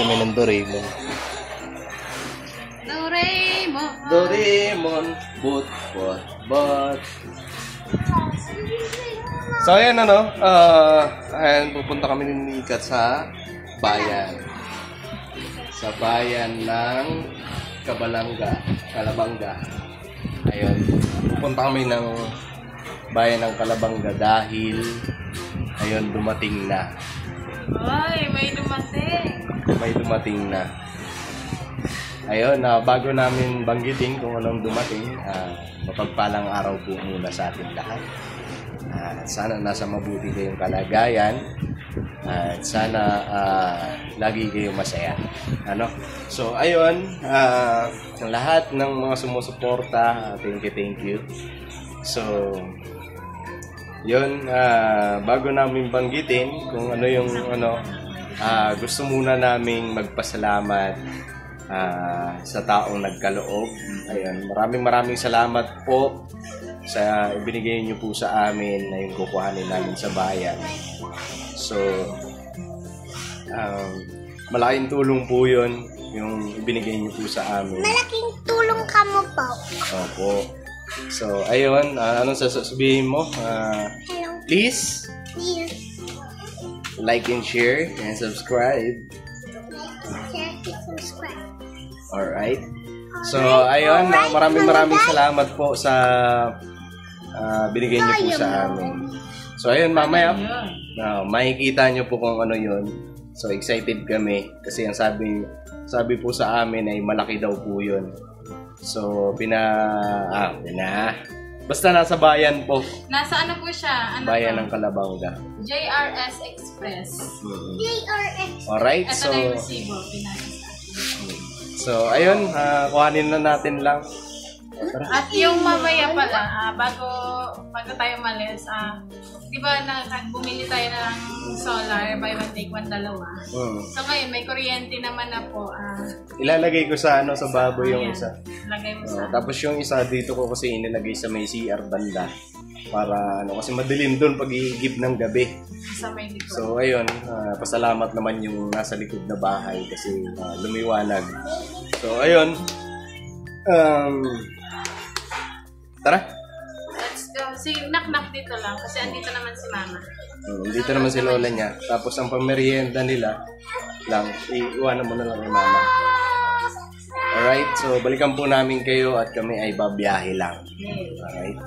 kami ng Doraemon. Doraemon. Doraemon, but. So, ayan ayan, pupunta kami ni Ikat sa bayan. Sa bayan ng Calabanga. Ayun, pupunta kami ng bayan ng Calabanga dahil ayun, dumating na. Ay, may dumating. Ayun, bago namin banggitin kung anong dumating, mapagpalang araw po muna sa ating lahat. Sana nasa mabuti kayong kalagayan at sana lagi kayong masaya. So ayun, ang lahat ng mga sumusuporta, thank you. So yun, bago namin banggitin kung ano yung gusto muna naming magpasalamat sa taong nagkaloob. Ayun, maraming salamat po sa ibinigay niyo po sa amin na yung kukuhanin namin sa bayan. So, malaking tulong po yun, yung ibinigay niyo po sa amin. Malaking tulong ka mo po. Opo. So, ayun, anong sasabihin mo? Hello. Please, like and share and subscribe. Alright. So, ayun, maraming salamat po sa binigay niyo po sa amin. So, ayun, mamaya, makikita niyo po kung ano yun. So, excited kami kasi ang sabi po sa amin ay malaki daw po yun. So, basta nasa bayan po. Nasa ano po siya? Bayan ng Calabanga. JRS Express. JRX. Alright, Ito so... na yung resibo. So, ayun, kuhanin na natin lang. At yung mamaya pala, bago tayo malis, di ba bumili tayo ng solar, buy one take one, dalawa. So ngayon, may kuryente naman na po. Ilalagay ko sa sa baboy yung isa. Lagay mo sa... Tapos yung isa dito ko kasi inilagay sa may CR banda. Para kasi madilim doon pag iigib ng gabi. Sa may likod. So ayun, pasalamat naman yung nasa likod na bahay kasi lumiwanag. So ayun, tara. Let's go. Si knock dito lang kasi andito naman si mama. Dito naman si lola niya. Tapos ang pamerienda nila lang, iiwanan mo na lang kay mama. Alright, so balikan po namin kayo at kami ay babiyahe lang. Alright.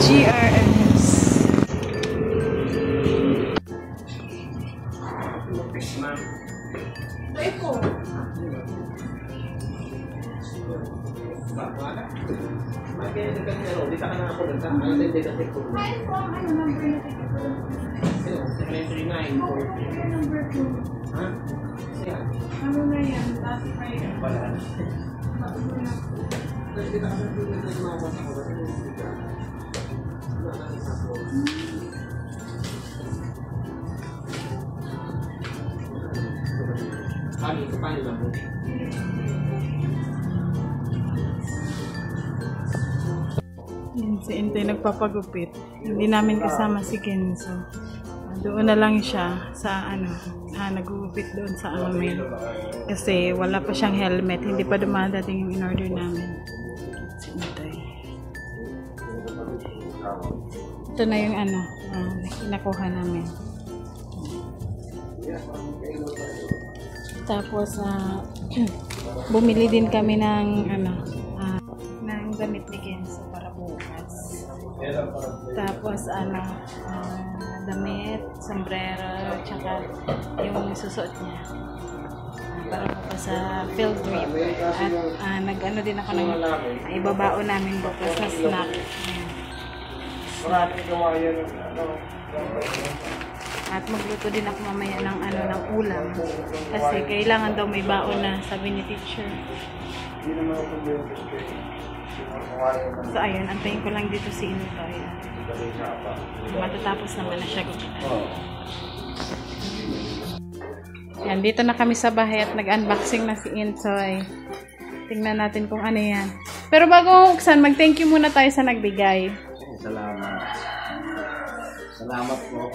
GRS. Yan si Intay nagpapagupit. Hindi namin kasama si Kenzo. Doon na lang siya sa nagugupit doon sa amin. Kasi wala pa siyang helmet. Hindi pa dumadating yung in-order namin. Si Intay. Ito na yung nakuha namin. Tapos bumili din kami ng yung damit ni Kenzo para bukas. Tapos damit, sombrero, tsaka yung susuot niya. Para po sa field trip. At nag-ano din ako ng ibabao namin bukas na snack. At magluto din ako mamaya ng ng ulam. Kasi kailangan daw may baon na, sabi ni teacher. So ayun, antayin ko lang dito si Intoy. Matatapos naman na siya gawin. Yan, dito na kami sa bahay at nag-unboxing na si Intoy. Tingnan natin kung ano yan. Pero bago buksan, mag-thank you muna tayo sa nagbigay. Salamat. Salamat po.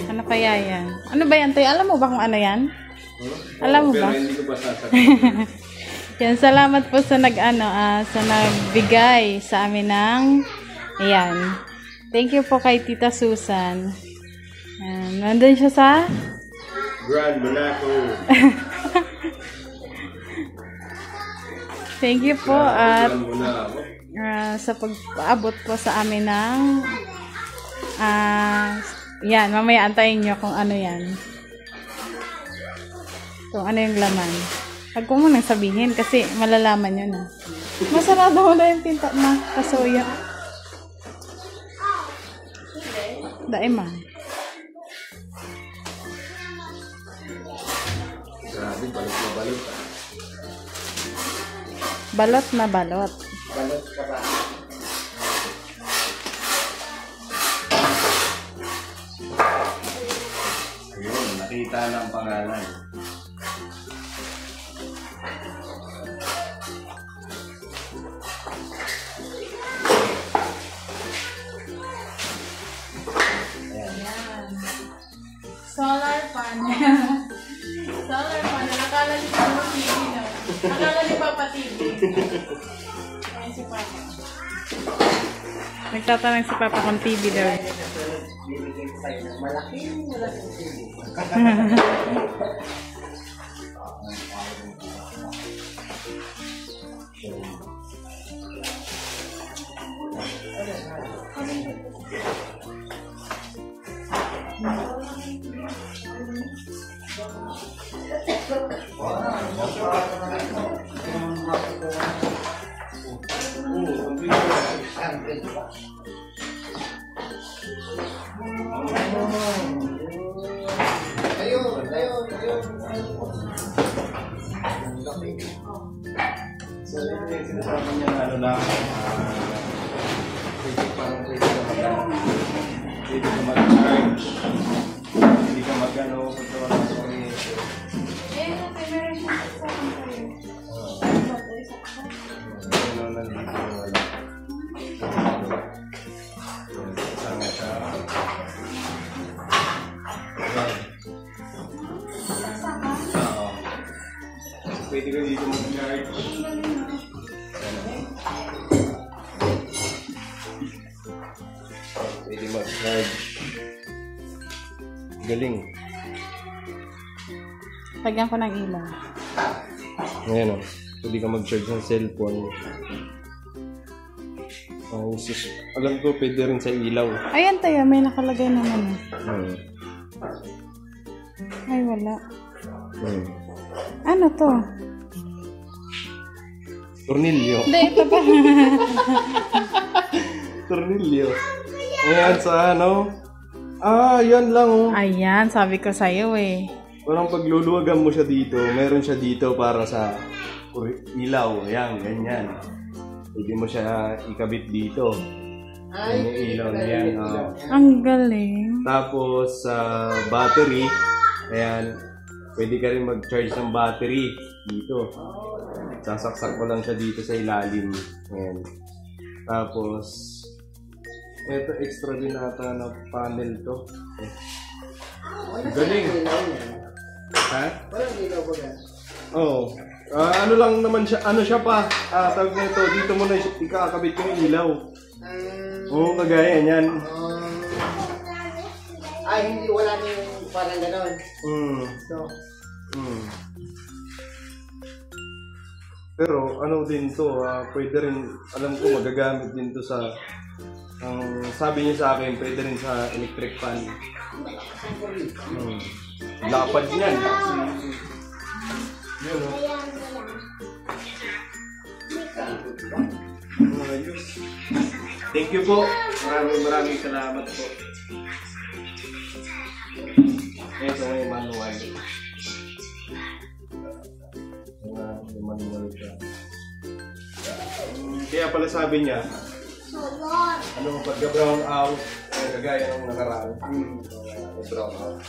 Ano kaya yan? Ano ba yan, Toy? Alam mo ba kung ano yan? Alam mo ba? Pero hindi ko pa sasabihin. Yan, salamat po sa sa nagbigay sa amin ng ayan. Thank you po kay Tita Susan. Ayan, nandun siya sa Grand Monaco. thank you po at Grand Monaco. sa pag-aabot po sa amin ng yan, mamaya antayin nyo kung ano yan. Kung ano yung laman. Huwag ko munang sabihin kasi malalaman nyo na. Masarado mo na yung pinta na kasuya. Daima. Grabe, balot na balot. Balot na balot. Balot ka ba? Ayun, nakita na ang pangalan. Solar panel. Solar panel. Akala ni Papa TV na. Akala ni Papa TV. Ayan si Papa. Nagtatanong si Papa kung TV daw. Malaking So, ito yung sinasabi niya na ano lang, pwede ka mag-charge, hindi ka mag-ano, pagka wala sa kuryente. Ano nandito wala. Kasama siya. Pwede ka dito mag-charge. Pwede mag-charge. Galing. Lagyan ko ng ilaw. Ngayon o. Pwede ka mag-charge ng cellphone. Alam ko pwede rin sa ilaw. Ayan tayo, may nakalagay naman. Ay, wala. Ano to? Tornilyo. Hindi, ito pa. Tornilyo. Ayan sa ano. Yan lang oh. Ayan, sabi ko sa'yo eh. Parang pagluluwagan mo siya dito, meron siya dito para sa ilaw. Ayan, ganyan. Pwede mo siya ikabit dito. Ayan yung ilaw na yan. Ang galing. Tapos sa battery, ayan, pwede ka rin mag-charge ng battery dito. Sasaksak mo lang siya dito sa ilalim. Ayan. Tapos, ito extra din ata na panel to. Galing. Ha? Walang ilaw ba yan? Oo. Ano lang naman siya, ano siya pa, tawag na ito, dito mo na ikakabit yung ilaw. Oo, kagaya yan. Ay, hindi, wala na yung parang gano'n. So, Pero ano din to, pwede rin, alam ko magagamit din to sa, ang sabi niya sa akin, pwede rin sa electric fan. Lapad niyan. Yun o. Ayos. Thank you po. Maraming salamat po. Ito may manual. May manual siya. Kaya pala sabi niya, ano, pagka-brown out, kagaya ng nakaraan, brown out,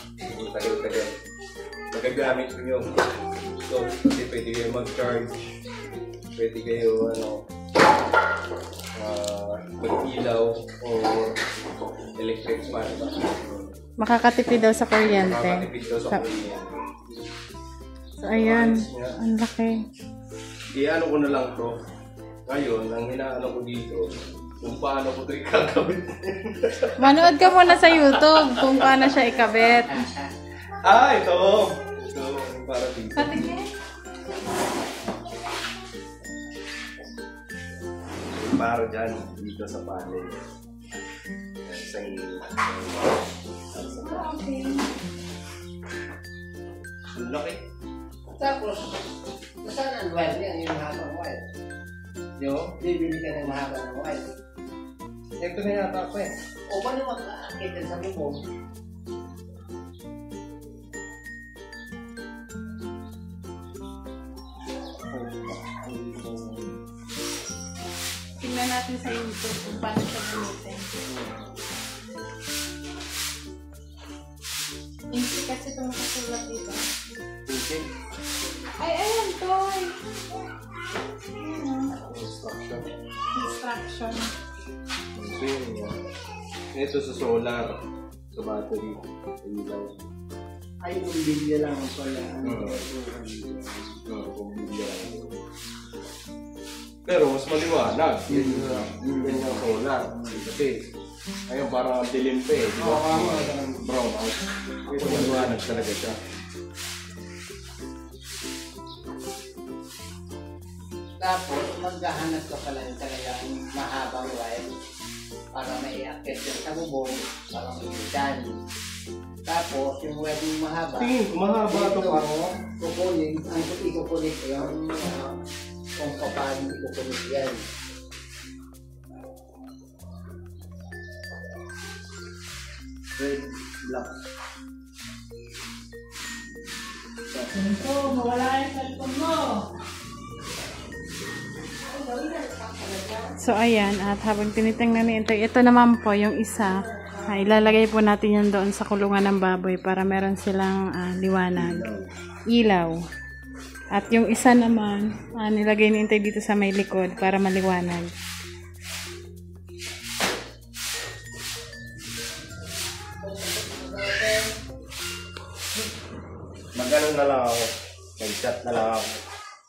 tagal-tagal. Magagamit nyo. So, kasi pwede kayo mag-charge, pwede kayo, mag-ilaw o electric fan. Makakatipid daw sa kuryente. Makakatipid daw sa kuryente. So, ayan. Ang laki. I-ano ko na lang to. Ngayon, ang inaano ko dito, kung paano ko ito ikakabit. Manood ka muna sa YouTube kung paano siya ikabit. Ito! Ito, para dito. Patingin. Para dyan, dito sa panel. Sa Okay. ang laki. tapos, saan ang wire niya? Yung mahabang wire. Bibili ka ng mahaba ng wire. Ito na yata ko eh. O paano mag-aakit yan sa bubong? Tingnan natin sa YouTube kung paano siya gamitin. Hindi kasi itong nakasulat dito. Okay. Ay, ayan, toy! Instruction. Instruction. Ito yun yan. Ito sa solar. Sa battery. Ilaw. Ay, yung bilya lang pala. Pumbilya. Pero mas maliwanag. Yan yung solar. Kasi, ayun parang dilim pa eh. Diba? Brown out. Ito maliwanag talaga siya. Tapos, maghahanap ka pala yung talagang mahabang wire para maiakit yan sa bubong para maitan. Tapos, yung wire yung mahaba, Tingin, mahaba ito pa. kukunin, ang ikukunin yung kung paano ikukunin yan. Red, black. Ito, mawala yung cellphone mo. So, ayan. At habang tinitingnan ni Intay, ito naman po yung isa. Ilalagay po natin yan doon sa kulungan ng baboy para meron silang liwanag. Ilaw. At yung isa naman, nilagay ni Intay dito sa may likod para maliwanag. Magano na lang ako. Mag-chat na lang ako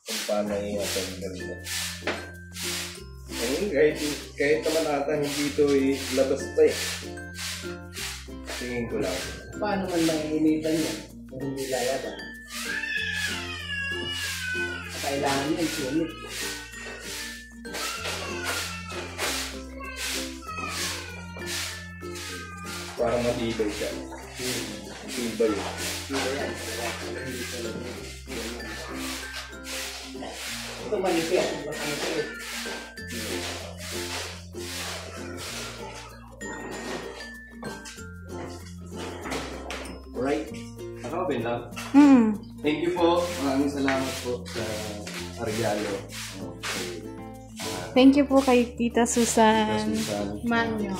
kung paano i-attend nila. Kahit naman ata hindi ito labas pa eh. Tingin ko lang. Paano man maiinitan yan kung hindi lalaban? Kailangan yan, sumit. Parang matibay siya. Matibay. Ito manipis. Manipis. Alright. Nakakabin lang. Thank you po. Maraming salamat po sa regalo. Okay. Thank you po kay Tita Susan Susan. Manyo.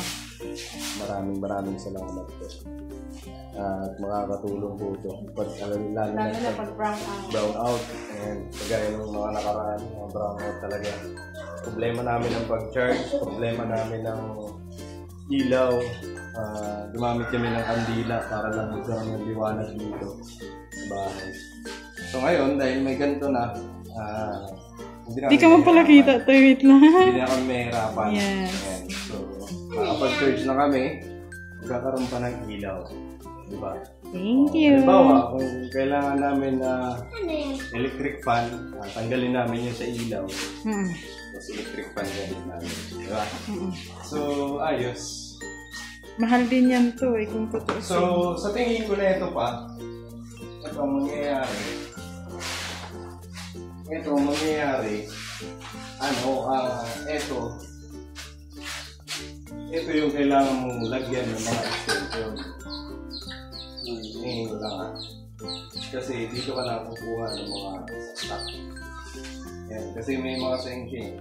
Maraming salamat po. At makakatulong po ito. Lalo Lalo na na pag brown out. brown out. And kagaya ng mga nakaraan, mga brown out talaga. Problema namin ng pag-charge. Problema namin ng ilaw. Gumamit kami ng kandila para lang magkaroon ng liwanag dito sa bahay. So ngayon, dahil may ganito na, Hindi ka mo pala kita. Wait lang. Hindi na kami mahirapan. Yes. Ayan. So, makapag-charge na kami, magkakaroon pa ng ilaw. Diba? Thank you. Halimbawa, kung kailangan namin na Ano yan? electric fan, tanggalin namin yun sa ilaw. Mm. Tapos electric fan gamit namin. Diba? Mm. So, ayos. Mahal din yan to eh, kung totoo. So, sa tingin ko na ito pa, ito ang mangyayari. Ito ang mangyayari. Ito yung kailangan mong lagyan ng mga extension. Ngayon lang kasi dito ka na kukuha ng mga stock. Yan, kasi may mga sengking.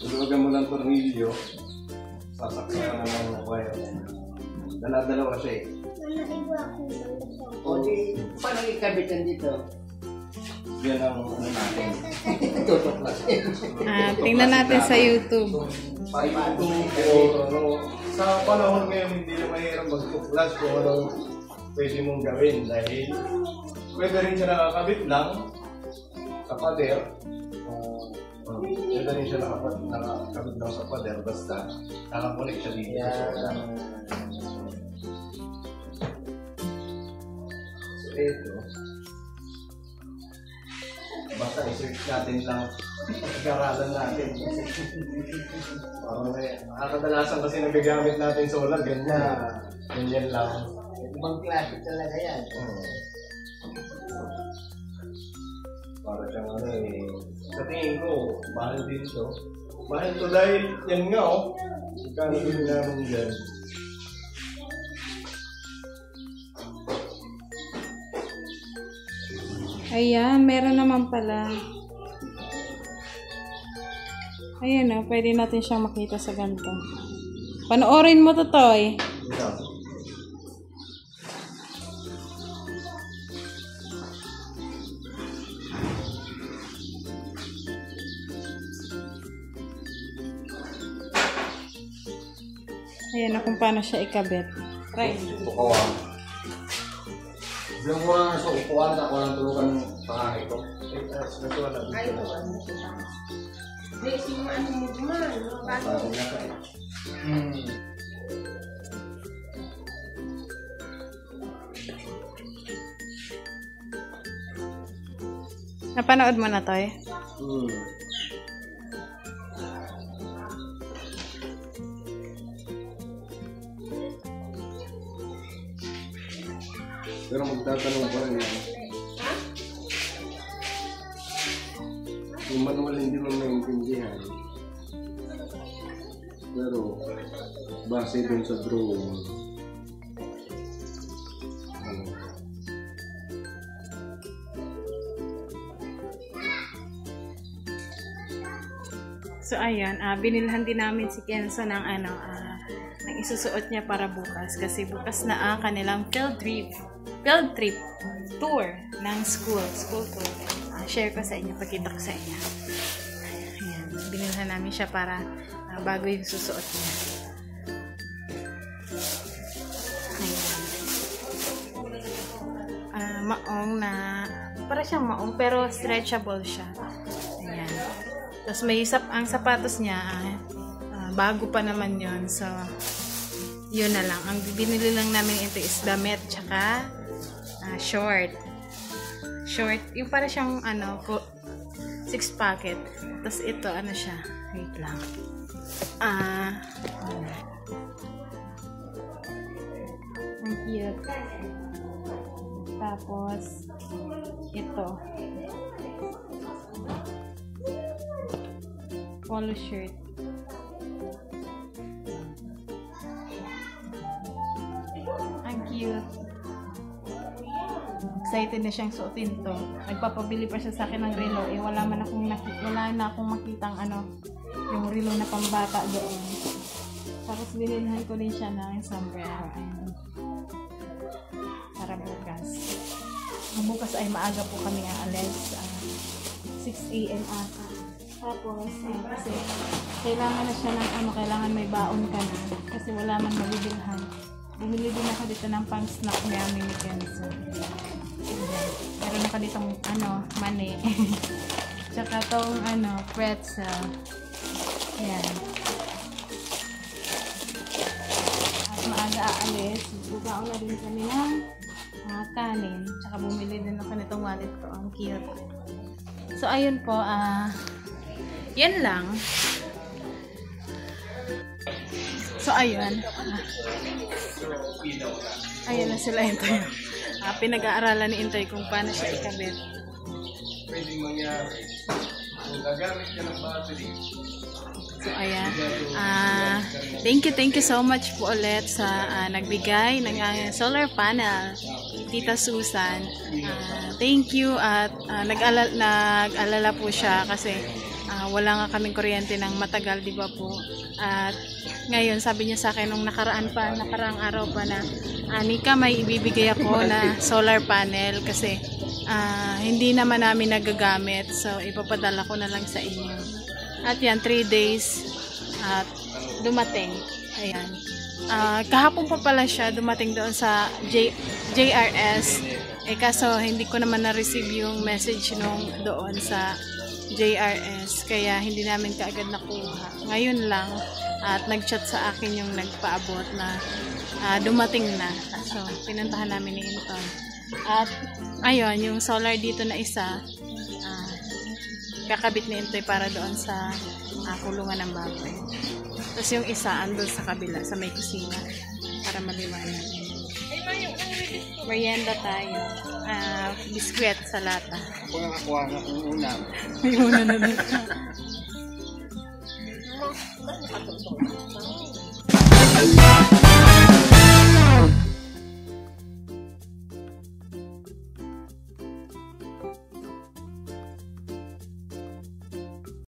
Tulugan mo ng tornilyo, sasakyan na ng wire. Dala-dalawa siya eh. Nanaiba ako ng O di, paano ikabit yan dito? Yan ang natin. Tutuklasin. Tingnan natin sa YouTube. Sa panahon ngayon, hindi na mahirap magtuklas kung ano pwede mong gawin dahil pwede rin siya nakakabit lang sa pader. Pwede rin siya nakakabit lang sa pader basta nakakunik siya dito. So ito, basta i-search natin lang, pag-aralan natin. Kadalasan kasi nagagamit natin solar, ganyan lang. Ibang klase talaga yan. Para siyang sa tingin ko, mahal din ito. Mahal ito dahil yan nga kano din naman dyan. Ayan, meron naman pala. Ayan pwede natin siyang makita sa ganito. Panoorin mo to, Toy. Ayan na kung paano siya ikabit. Try. Tukawang. Diyan ko lang sa upuan, ako lang tulukan ng pangahay ko. Ay, ito. Kasi yung ano mo naman, bago. Napanood mo na, Toy? Pero magtatanong ko rin yung manual hindi mo maintindihan. Pero base din sa drawing. So ayun, binilhan din namin si Kenzo ng ng isusuot niya para bukas kasi bukas na ang kanilang field trip tour ng school tour. Share ko sa inyo, pakita ko sa inyo. Ayan, binilhan namin siya para bago yung susuot niya. Ayan. Maong na, para siyang maong pero stretchable siya. Ayan. Tapos may ang sapatos niya, bago pa naman yon. So, yun na lang. Ang binili lang namin ito is damit, tsaka short. Yung para siyang 6 packet. Tapos ito, siya. Wait lang. Ang cute. Tapos, ito. Polo shirt. Ang cute. Excited na siyang suotin to. Nagpapabili pa siya sa akin ng relo. Wala na akong makitang yung relo na pambata doon. Tapos binilhan ko din siya ng sombrero. Para bukas. Bukas ay maaga po kami aalis. 6 AM ata. Tapos, kasi kailangan na siya ng kailangan may baon ka na. Kasi wala man mabibilhan. Bumili din ako dito ng pang-snack namin ni Kenzo. Meron ako dito mani. Tsaka tong pretzel. Ayan. At maaga aalis. Bukaon na din kami ng kanin. Tsaka bumili din ako nitong wallet ko. Ang cute. So, ayun po. Yan lang. So, ayun. Ayun na sila Intoy. Pinag-aaralan ni Intoy kung paano siya ikabit. Pwedeng mangyari. Kung gagamit ka ng battery, So, ayan. Thank you so much po ulit sa nagbigay ng solar panel, Tita Susan. Thank you at nag-alala po siya kasi wala nga kaming kuryente ng matagal, di ba po? At ngayon, sabi niya sa akin nung nakaraang araw pa na, Anika, may ibibigay ako na solar panel kasi hindi naman namin nagagamit. So, ipapadala ko na lang sa inyo. At yan, 3 days at dumating. Ayan. Kahapon pa pala siya dumating doon sa JRS. Kaso hindi ko naman na-receive yung message nung doon sa JRS. Kaya hindi namin kaagad nakuha. Ngayon lang at nag-chat sa akin yung nagpaabot na dumating na. So, pinuntahan namin ni Inton. At ayun, yung solar dito na isa kakabit ni Intoy para doon sa kulungan ng baboy. Tapos yung isa andun sa kabila, sa may kusina para maliwanag. Merienda tayo. Biskwit sa lata. Ako nakakuha na kung una. Yung una na lang.